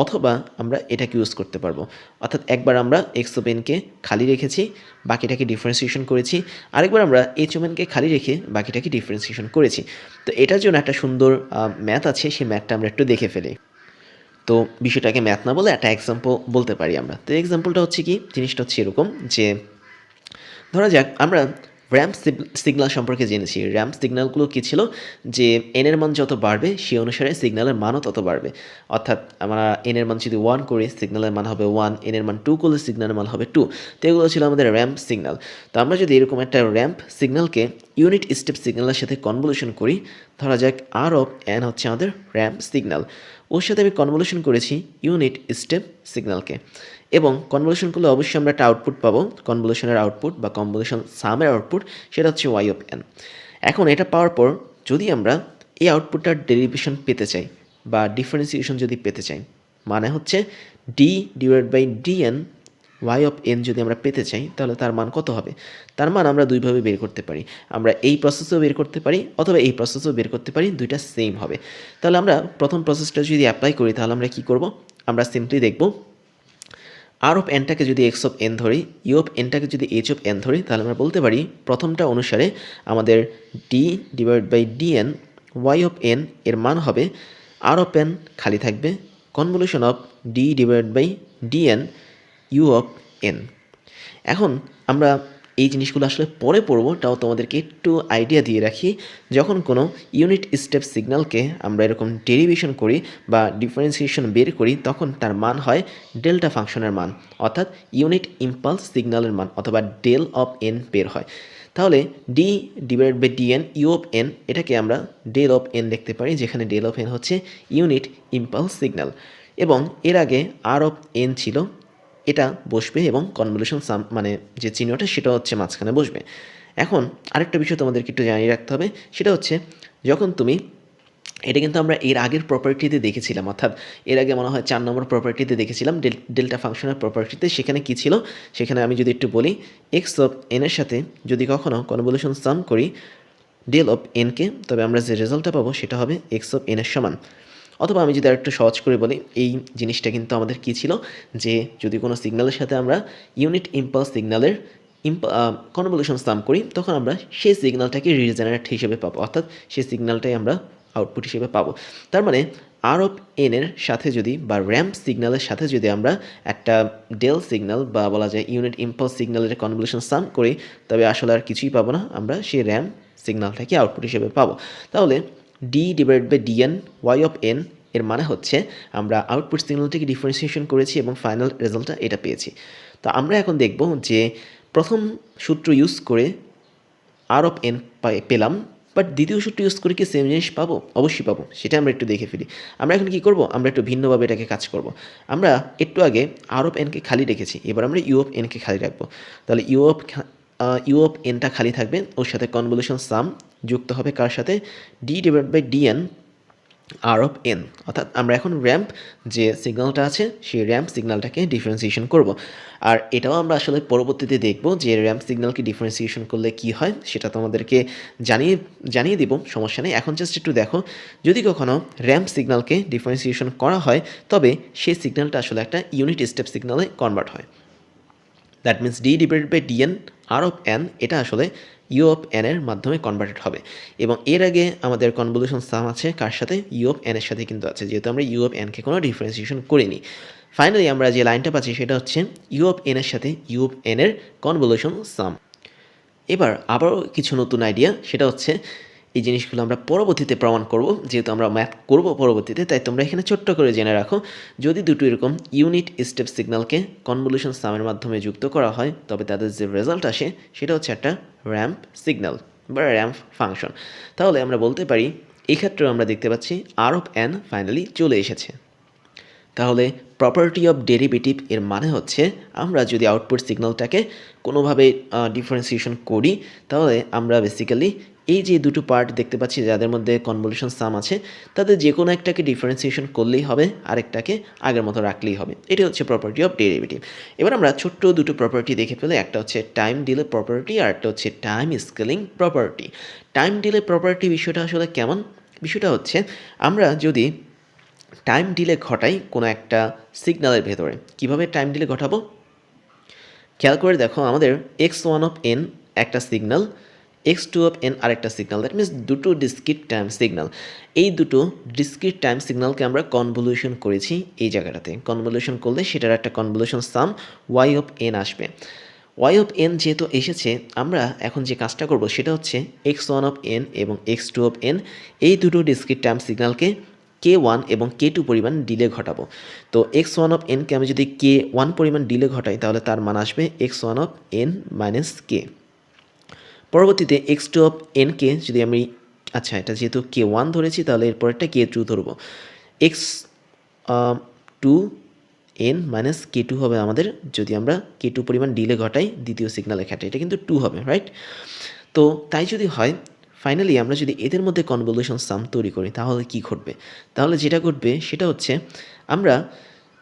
অথবা আমরা এটাকে ইউজ করতে পারবো। অর্থাৎ একবার আমরা এক্স অফ এনকে খালি রেখেছি বাকিটাকে ডিফারেন্সিয়েশন করেছি, আরেকবার আমরা এইচ অফ এনকে খালি রেখে বাকিটাকে ডিফারেন্সিয়েশন করেছি। তো এটার জন্য একটা সুন্দর ম্যাথ আছে, সেই ম্যাথটা আমরা একটু দেখে ফেলি। তো বিষয়টাকে ম্যাথ না বলে একটা এক্সাম্পল বলতে পারি আমরা। তো এক্সাম্পলটা হচ্ছে কি, জিনিসটা হচ্ছে এরকম যে ধরা যাক আমরা র্যাম্প সিগন্যাল সম্পর্কে জেনেছি। র্যাম্প সিগন্যালগুলো কী ছিল, যে এনের মান যত বাড়বে সেই অনুসারে সিগন্যালের মানও তত বাড়বে। অর্থাৎ আমরা এনের মান যদি 1 করি সিগন্যালের মান হবে 1, এনের মান 2 করলে সিগন্যালের মান হবে 2। তো এগুলো ছিল আমাদের র্যাম্প সিগন্যাল। তো আমরা যদি এরকম একটা র্যাম্প সিগন্যালকে ইউনিট স্টেপ সিগন্যালের সাথে কনভলিউশন করি, ধরা যাক আর অফ এন হচ্ছে আমাদের র্যাম্প সিগন্যাল, ওর সাথে আমি কনভলিউশন করেছি ইউনিট স্টেপ সিগন্যালকে, এবং কনভলিউশন করলে অবশ্যই আমরা একটা আউটপুট পাবো, কনভলিউশনের আউটপুট বা কনভলিউশন সামের আউটপুট, সেটা হচ্ছে ওয়াই অফ এন। এখন এটা পাওয়ার পর যদি আমরা এই আউটপুটটার ডেরিভেশন পেতে চাই বা ডিফারেন্সিয়েশন যদি পেতে চাই, মানে হচ্ছে d divide by d n y of n যদি আমরা পেতে চাই তাহলে তার মান কত হবে। তার মান আমরা দুইভাবে বের করতে পারি, আমরা এই প্রসেসও বের করতে পারি অথবা এই প্রসেসও বের করতে পারি, দুইটা সেম হবে। তাহলে আমরা প্রথম প্রসেসটা যদি অ্যাপ্লাই করি তাহলে আমরা কি করব, আমরা সিম্পলি দেখব আর অফ এনটাকে যদি এক্স অফ এন ধরি, ইউ অফ এনটাকে যদি এইচ অফ এন ধরি, তাহলে আমরা বলতে পারি প্রথমটা অনুসারে আমাদের d divide by d n y of n এর মান হবে আর অফ এন খালি থাকবে convolution of d divide by d n u of n. এখন আমরা এই জিনিসগুলো আসলে পরে পড়বো, তাও তোমাদেরকে একটু আইডিয়া দিয়ে রাখি। যখন কোনো ইউনিট স্টেপ সিগন্যালকে আমরা এরকম ডেরিভেশন করি বা ডিফারেন্সিয়েশন বের করি, তখন তার মান হয় ডেল্টা ফাংশনের মান, অর্থাৎ ইউনিট ইম্পালস সিগন্যালের মান, অথবা ডেল অফ এন বের হয়। তাহলে d divide by d n u of n, এটাকে আমরা ডেল অফ এন লিখতে পারি, যেখানে ডেল অফ এন হচ্ছে ইউনিট ইম্পালস সিগন্যাল, এবং এর আগে আর অফ এন ছিল, এটা বসবে এবং কনভলিউশন সাম মানে যে চিহ্নটা সেটা হচ্ছে মাঝখানে বসবে। এখন আরেকটা বিষয় তোমাদেরকে একটু জানিয়ে রাখতে হবে, সেটা হচ্ছে যখন তুমি এটা কিন্তু আমরা এর আগের প্রপার্টিতে দেখেছিলাম, অর্থাৎ এর আগে মনে হয় 4 নম্বর প্রপার্টিতে দেখেছিলাম ডেল্টা ফাংশনের প্রপার্টিতে। সেখানে কি ছিল, সেখানে আমি যদি একটু বলি, এক্স অফ এনের সাথে যদি কখনো কনভলিউশন সাম করি ডেল অফ এনকে, তবে আমরা যে রেজাল্টটা পাবো সেটা হবে এক্স অফ এনের সমান। অথবা আমি যদি আরেকটু সহজ করে বলি, এই জিনিসটা কিন্তু আমাদের কী ছিল, যে যদি কোনো সিগন্যালের সাথে আমরা ইউনিট ইম্পালস সিগন্যালের কনভলিউশন সাম করি, তখন আমরা সেই সিগন্যালটাকে রিজেনারেট হিসেবে পাবো, অর্থাৎ সেই সিগন্যালটাই আমরা আউটপুট হিসেবে পাবো। তার মানে আর অফ এনের সাথে যদি বা র্যাম্প সিগন্যালের সাথে যদি আমরা একটা ডেল সিগন্যাল বা বলা যায় ইউনিট ইম্পালস সিগন্যালের কনভলিউশন সাম করি, তবে আসলে আর কিছুই পাবো না, আমরা সেই র্যাম্প সিগন্যালটাকে আউটপুট হিসেবে পাবো। তাহলে d divide by d n y of n এর মানে হচ্ছে আমরা আউটপুট সিগন্যালটিকে ডিফারেন্সিয়েশন করেছি এবং ফাইনাল রেজাল্টটা এটা পেয়েছি। তো আমরা এখন দেখব যে প্রথম সূত্র ইউজ করে আর অফ এন পেলাম, বাট দ্বিতীয় সূত্র ইউজ করে কি সেম জিনিস পাবো? অবশ্যই পাবো, সেটা আমরা একটু দেখে ফেলি। আমরা এখন কি করব, আমরা একটু ভিন্নভাবে এটাকে কাজ করব। আমরা একটু আগে আর অফ এনকে খালি রেখেছি, এবার আমরা ইউ অফ এনকে খালি রাখবো। তাহলে ইউ অফ এনটা খালি থাকবে, ওর সাথে কনভলিউশন সাম যুক্ত হবে কার সাথে, d divide by d n r of n, অর্থাৎ আমরা এখন র্যাম্প যে সিগন্যালটা আছে সেই র্যাম্প সিগন্যালটাকে ডিফারেন্সিয়েশন করব। আর এটাও আমরা আসলে পরবর্তীতে দেখব যে র্যাম্প সিগন্যালকে ডিফারেন্সিয়েশন করলে কি হয়, সেটা তোমাদেরকে জানিয়ে দিব, সমস্যা নেই। এখন জাস্ট একটু দেখো, যদি কখনো র্যাম্প সিগন্যালকে ডিফারেন্সিয়েশন করা হয়, তবে সেই সিগন্যালটা আসলে একটা ইউনিট স্টেপ সিগন্যালে কনভার্ট হয়। That means d divided by d n r of n, এটা আসলে ইউ অফ এন এর মাধ্যমে কনভার্টেড হবে। এবং এর আগে আমাদের কনভলিউশন সাম আছে কার সাথে, ইউ অফ এন এর সাথে কিন্তু আছে, যেহেতু আমরা ইউ অফ এনকে কোনো ডিফারেন্সিয়েশন করিনি। ফাইনালি আমরা যে লাইনটা পাচ্ছি সেটা হচ্ছে ইউ অফ এন এর সাথে ইউ অফ এন এর কনভলিউশন সাম। এবার আবারও কিছু নতুন আইডিয়া, সেটা হচ্ছে এই জিনিসগুলো আমরা পরবর্তীতে প্রমাণ করব, যেহেতু আমরা ম্যাথ করব পরবর্তীতে, তাই তোমরা এখানে ছোট্ট করে জেনে রাখো, যদি দুটো এরকম ইউনিট স্টেপ সিগন্যালকে কনভলিউশন সামের মাধ্যমে যুক্ত করা হয়, তবে তাদের যে রেজাল্ট আসে সেটা হচ্ছে একটা র্যাম্প সিগন্যাল বা র্যাম্প ফাংশন। তাহলে আমরা বলতে পারি এই ক্ষেত্রেও আমরা দেখতে পাচ্ছি আর অফ এন ফাইনালি চলে এসেছে। তাহলে প্রপার্টি অফ ডেরিভেটিভ এর মানে হচ্ছে আমরা যদি আউটপুট সিগন্যালটাকে কোনোভাবে ডিফারেন্সিয়েশন করি, তাহলে আমরা বেসিক্যালি এই যে দুটো পার্ট দেখতে পাচ্ছি যাদের মধ্যে কনভলিউশন সাম আছে, তাদের যে কোনো একটাকে ডিফারেন্সিয়েশন করলেই হবে, আরেকটাকে আগের মতো রাখলেই হবে। এটি হচ্ছে প্রপার্টি অফ ডেরিভেটিভ। এবার আমরা ছোট্ট দুটো প্রপার্টি দেখে ফেলে, একটা হচ্ছে টাইম ডিলে প্রপার্টি আর একটা হচ্ছে time scaling property. Time delay property বিষয়টা আসলে কেমন? বিষয়টা হচ্ছে আমরা যদি টাইম ডিলে ঘটাই কোনো একটা সিগন্যালের ভেতরে, কিভাবে টাইম ডিলে ঘটাবো খেয়াল করে দেখো, আমাদের এক্স ওয়ান অফ এন একটা signal, x two of n আরেকটা সিগন্যাল, দ্যাট মিনস দুটো ডিসক্রিট টাইম সিগন্যাল। এই দুটো ডিসক্রিট টাইম সিগন্যালকে আমরা কনভলিউশন করেছি এই জায়গাটাতে। কনভলিউশন করলে সেটার একটা convolution sum y of n আসবে। ওয়াই অফ এন যেহেতু এসেছে, আমরা এখন যে কাজটা করব সেটা হচ্ছে এক্স ওয়ান অফ এন এবং এক্স টু অফ এন এই দুটো ডিসক্রিট টাইম সিগন্যালকে কে ওয়ান এবং কে টু পরিমাণ ডিলে ঘটাবো। তো এক্স ওয়ান অফ এনকে আমি যদি কে ওয়ান পরিমাণ ডিলে ঘটাই, তাহলে তার মান আসবে x one of n minus k. পরবর্তীতে এক্স টু অফ এনকে যদি আমি, আচ্ছা এটা যেহেতু কে ওয়ান ধরেছি, তাহলে এরপরেরটা কে টু ধরবো। এক্স টু এন মাইনাস কে টু হবে আমাদের, যদি আমরা কে টু পরিমাণ ডিলে ঘটাই দ্বিতীয় সিগন্যালের ক্ষেত্রে, এটা কিন্তু টু হবে, রাইট? তো তাই যদি হয়, ফাইনালি আমরা যদি এদের মধ্যে কনভলিউশন সাম তৈরি করি, তাহলে কি ঘটবে? তাহলে যেটা ঘটবে সেটা হচ্ছে আমরা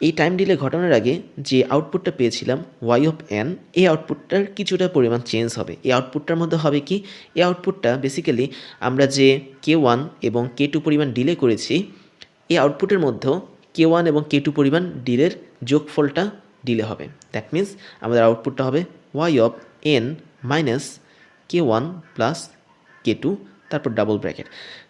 এই টাইম ডিলে ঘটানোর আগে যে আউটপুটটা পেয়েছিলাম ওয়াই অফ এন, এই আউটপুটটার কিছুটা পরিমাণ চেঞ্জ হবে। এই আউটপুটটার মধ্যে হবে কি, এই আউটপুটটা বেসিক্যালি আমরা যে কে ওয়ান এবং কে টু পরিমাণ ডিলে করেছি, এই আউটপুটের মধ্যেও কে ওয়ান এবং কে টু পরিমাণ ডিলের যোগফলটা ডিলে হবে। দ্যাট মিন্স আমাদের আউটপুটটা হবে y of n minus k one plus k two, তারপর ডাবল ব্র্যাকেট।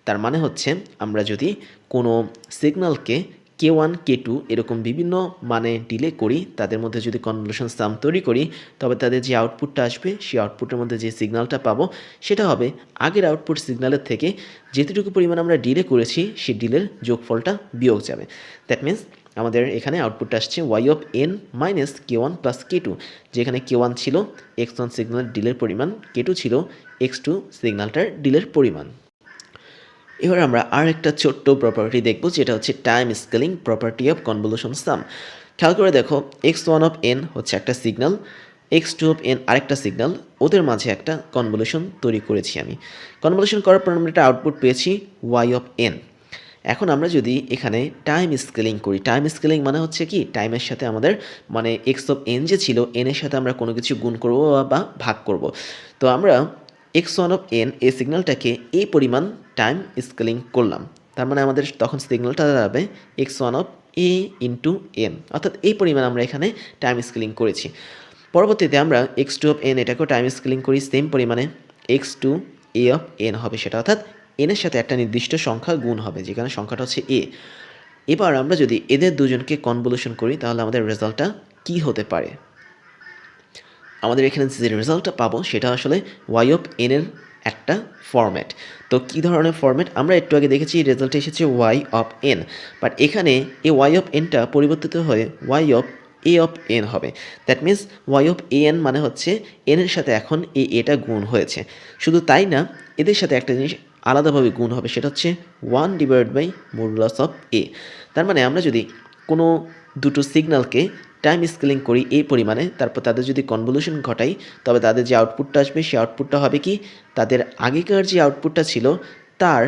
তার মানে হচ্ছে আমরা যদি কোনো সিগন্যালকে K1 K2 এরকম বিভিন্ন মানে ডিলে করি, তাদের মধ্যে যদি কনভলিউশন সাম তৈরি করি, তবে তাদের যে আউটপুটটা আসবে সেই আউটপুটের মধ্যে যে সিগন্যালটা পাবো সেটা হবে আগের আউটপুট সিগন্যালের থেকে যেতটুকু পরিমাণ আমরা ডিলে করেছি সেই ডিলের যোগফলটা বিয়োগ যাবে। দ্যাট মিন্স আমাদের এখানে আউটপুটটা আসছে y of n minus K1 plus K2, যেখানে K1 ছিল x1 সিগন্যাল ডিলের পরিমাণ, K2 ছিল x2 সিগন্যালটার ডিলের পরিমাণ। এবার আমরা আর একটা ছোট্ট প্রপার্টি দেখব, যেটা হচ্ছে time scaling property of convolution sum. খেয়াল করে দেখো, x1 অফ n হচ্ছে একটা সিগন্যাল, x2 অফ n আরেকটা সিগন্যাল, ওদের মাঝে একটা কনভলিউশন তৈরি করেছি আমি। কনভলিউশন করার পর আমরা একটা আউটপুট পেয়েছি y অফ n। এখন আমরা যদি এখানে টাইম স্কেলিং করি, টাইম স্কেলিং মানে হচ্ছে কি, টাইমের সাথে আমাদের মানে x অফ n যে ছিল, n এর সাথে আমরা কোনো কিছু গুণ করব বা ভাগ করব। তো আমরা x1 অফ n এই সিগন্যালটাকে এই পরিমাণ টাইম স্কেলিং করলাম, তার মানে আমাদের তখন সিগন্যালটা দাঁড়াবে x1 of a into n, অর্থাৎ এই পরিমাণ আমরা এখানে টাইম স্কেলিং করেছি। পরবর্তীতে আমরা x2 অফ n এটাকেও টাইম স্কেলিং করি সেম পরিমাণে, x2 a অফ n হবে সেটা, অর্থাৎ n এর সাথে একটা নির্দিষ্ট সংখ্যা গুণ হবে, যেখানে সংখ্যাটা হচ্ছে a। এবার আমরা যদি এদের দুজনকে কনভলিউশন করি তাহলে আমাদের রেজাল্টটা কি হতে পারে? আমাদের এখানে যে রেজাল্টটা পাবো সেটা আসলে y অফ n এর একটা ফরম্যাট। তো কী ধরনের ফরম্যাট? আমরা একটু আগে দেখেছি রেজাল্টে এসেছে y অফ n, বাট এখানে এই y অফ nটা পরিবর্তিত হয়ে y of a of n হবে। That means y of an মানে হচ্ছে n এর সাথে এখন এই এটা গুণ হয়েছে। শুধু তাই না, এদের সাথে একটা জিনিস আলাদাভাবে গুণ হবে, সেটা হচ্ছে 1 divide by modulus of a। তার মানে আমরা যদি কোনো দুটো সিগন্যালকে টাইম স্কেলিং করি এই পরিমাণে, তারপর তাদের যদি কনভলিউশন ঘটাই, তবে তাদের যে আউটপুটটা আসবে সেই আউটপুটটা হবে কি, তাদের আগেকার যে আউটপুটটা ছিল তার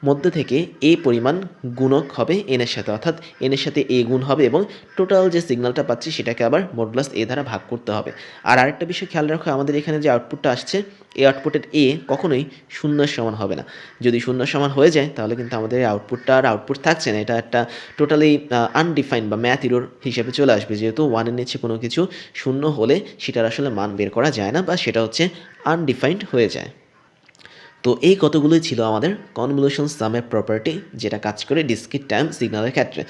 মধ্যে থেকে এই পরিমাণ গুণক হবে এন এর সাথে, অর্থাৎ এন এর সাথে এ গুণ হবে এবং টোটাল যে সিগন্যালটা পাচ্ছি সেটাকে আবার মডুলাস এ দ্বারা ভাগ করতে হবে। আর আরেকটা বিষয় খেয়াল রাখো, আমাদের এখানে যে আউটপুটটা আসছে এই আউটপুটের এ কখনোই শূন্যের সমান হবে না। যদি শূন্যের সমান হয়ে যায় তাহলে কিন্তু আমাদের এই আউটপুটটা আর আউটপুট থাকছে না, এটা একটা টোটালি আনডিফাইন্ড বা ম্যাথ ইরোর হিসেবে চলে আসবে, যেহেতু ওয়ানের নিচে কোনো কিছু শূন্য হলে সেটার আসলে মান বের করা যায় না বা সেটা হচ্ছে আনডিফাইন্ড হয়ে যায়। তো এই কতগুলোই ছিল আমাদের কনভলিউশন সামের প্রপার্টি, যেটা কাজ করে ডিসক্রিট টাইম সিগন্যালের ক্ষেত্রে।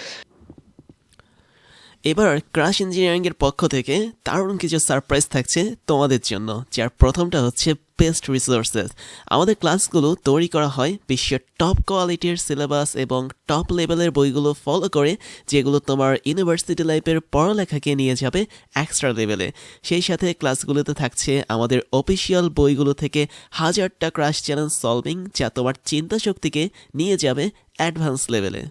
এবার ক্রাশ ইঞ্জিনিয়ারিংয়ের পক্ষ থেকে দারুণ কিছু সারপ্রাইজ থাকছে তোমাদের জন্য, যার প্রথমটা হচ্ছে বেস্ট রিসোর্সেস। আমাদের ক্লাসগুলো তৈরি করা হয় বিশ্বের টপ কোয়ালিটির সিলেবাস এবং টপ লেভেলের বইগুলো ফলো করে, যেগুলো তোমার ইউনিভার্সিটি লাইফের পড়ালেখাকে নিয়ে যাবে এক্সট্রা লেভেলে। সেই সাথে ক্লাসগুলোতে থাকছে আমাদের অফিসিয়াল বইগুলো থেকে হাজারটা ক্রাশ চ্যালেঞ্জ সলভিং, যা তোমার চিন্তা শক্তিকে নিয়ে যাবে অ্যাডভান্স লেভেলে।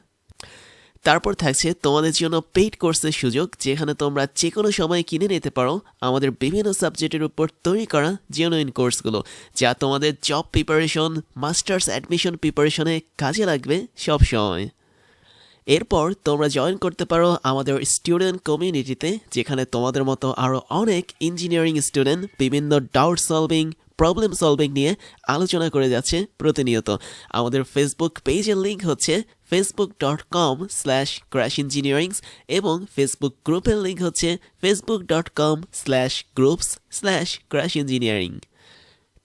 তারপর থাকছে তোমাদের জন্য পেইড কোর্সের সুযোগ, যেখানে তোমরা যে কোনো সময় কিনে নিতে পারো আমাদের বিভিন্ন সাবজেক্টের উপর তৈরি করা জেনুইন কোর্সগুলো, যা তোমাদের জব প্রিপারেশন, মাস্টার্স অ্যাডমিশন প্রিপারেশনে কাজে লাগবে সব সময়। এরপর তোমরা জয়েন করতে পারো আমাদের স্টুডেন্ট কমিউনিটিতে, যেখানে তোমাদের মতো আরও অনেক ইঞ্জিনিয়ারিং স্টুডেন্ট বিভিন্ন ডাউট সলভিং, প্রবলেম সলভিং নিয়ে আলোচনা করে যাচ্ছে প্রতিনিয়ত। আমাদের ফেসবুক পেজের লিঙ্ক হচ্ছে facebook.com/crashengineerings এবং ফেসবুক গ্রুপের লিঙ্ক হচ্ছে facebook.com/groups/crashengineering।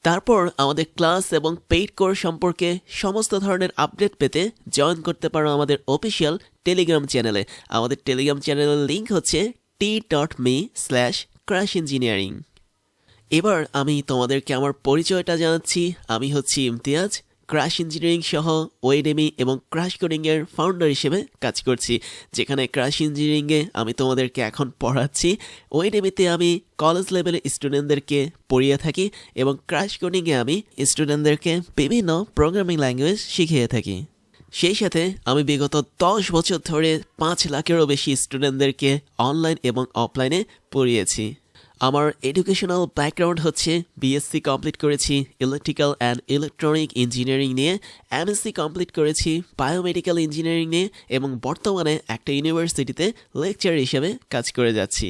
তারপর আমাদের ক্লাস এবং পেইড কোর্স সম্পর্কে সমস্ত ধরনের আপডেট পেতে জয়েন করতে পারো আমাদের অফিসিয়াল টেলিগ্রাম চ্যানেলে। আমাদের টেলিগ্রাম চ্যানেলের লিঙ্ক হচ্ছে t.me/crashengineering। এবার আমি তোমাদেরকে আমার পরিচয়টা জানাচ্ছি। আমি হচ্ছি ইমতিয়াজ, ক্রাশ ইঞ্জিনিয়ারিং সহ ওয়েডেমি এবং ক্রাশ কোডিংয়ের ফাউন্ডার হিসেবে কাজ করছি, যেখানে ক্রাশ ইঞ্জিনিয়ারিংয়ে আমি তোমাদেরকে এখন পড়াচ্ছি, ওয়েডেমিতে আমি কলেজ লেভেলের স্টুডেন্টদেরকে পড়িয়ে থাকি এবং ক্রাশ কোডিংয়ে আমি স্টুডেন্টদেরকে বিভিন্ন প্রোগ্রামিং ল্যাঙ্গুয়েজ শিখিয়ে থাকি। সেই সাথে আমি বিগত 10 বছর ধরে 5 লাখেরও বেশি স্টুডেন্টদেরকে অনলাইন এবং অফলাইনে পড়িয়েছি। আমার এডুকেশনাল ব্যাকগ্রাউন্ড হচ্ছে বিএসসি কমপ্লিট করেছি ইলেকট্রিক্যাল অ্যান্ড ইলেকট্রনিক ইঞ্জিনিয়ারিং নিয়ে, এমএসসি কমপ্লিট করেছি বায়োমেডিক্যাল ইঞ্জিনিয়ারিং নিয়ে এবং বর্তমানে একটা ইউনিভার্সিটিতে লেকচার হিসেবে কাজ করে যাচ্ছি।